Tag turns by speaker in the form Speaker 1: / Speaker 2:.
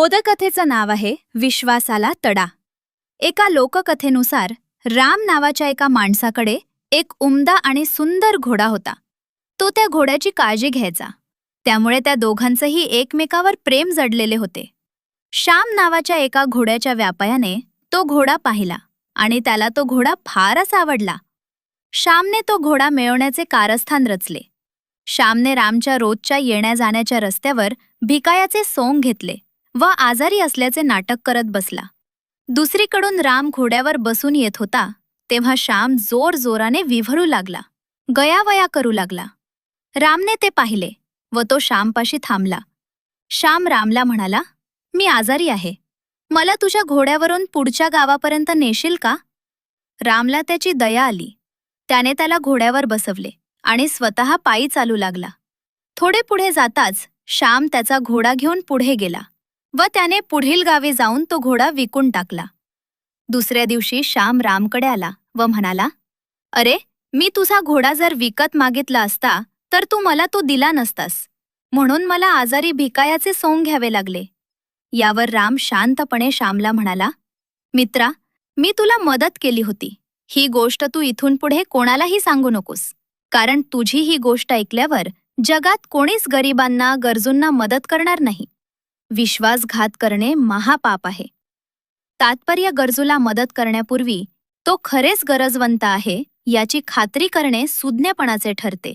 Speaker 1: बोधकथेचं नाव आहे विश्वासाला तडा. एका लोककथेनुसार राम नावाच्या एका माणसाकडे एक उमदा आणि सुंदर घोडा होता. तो त्या घोड्याची काळजी घ्यायचा, त्यामुळे त्या दोघांचेही एकमेकावर प्रेम जडलेले होते. श्याम नावाच्या एका घोड्याच्या व्यापाऱ्याने तो घोडा पाहिला आणि त्याला तो घोडा फारच आवडला. श्यामने तो घोडा मिळवण्याचे कारस्थान रचले. श्यामने रामच्या रोजच्या येण्या जाण्याच्या रस्त्यावर भिकायाचे सोंग घेतले व आजारी असल्याचे नाटक करत बसला. दुसरीकडून राम घोड्यावर बसून येत होता तेव्हा श्याम जोरजोराने विव्हळू लागला, गयावया करू लागला. रामने ते पाहिले व तो श्यामपाशी थांबला. श्याम रामला म्हणाला, "मी आजारी आहे, मला तुझ्या घोड्यावरून पुढच्या गावापर्यंत नेशील का?" रामला त्याची दया आली. त्याने त्याला घोड्यावर बसवले आणि स्वतः पायी चालू लागला. थोडे पुढे जाताच श्याम त्याचा घोडा घेऊन पुढे गेला व त्याने पुढील गावी जाऊन तो घोडा विकून टाकला. दुसऱ्या दिवशी श्याम रामकडे आला व म्हणाला, "अरे, मी तुझा घोडा जर विकत मागितला असता तर तू मला तो दिला नसतास, म्हणून मला आजारी भिकायाचे सोंग घ्यावे लागले." यावर राम शांतपणे श्यामला म्हणाला, "मित्रा, मी तुला मदत केली होती. ही गोष्ट तू इथून पुढे कोणालाही सांगू नकोस, कारण तुझी ही गोष्ट ऐकल्यावर जगात कोणीच गरिबांना, गरजूंना मदत करणार नाही. विश्वासघात करणे महापाप आहे. तात्पर्य गरजूला मदत करण्यापूर्वी तो खरेच गरजवंत आहे याची खात्री करणे सुज्ञपणाचे ठरते."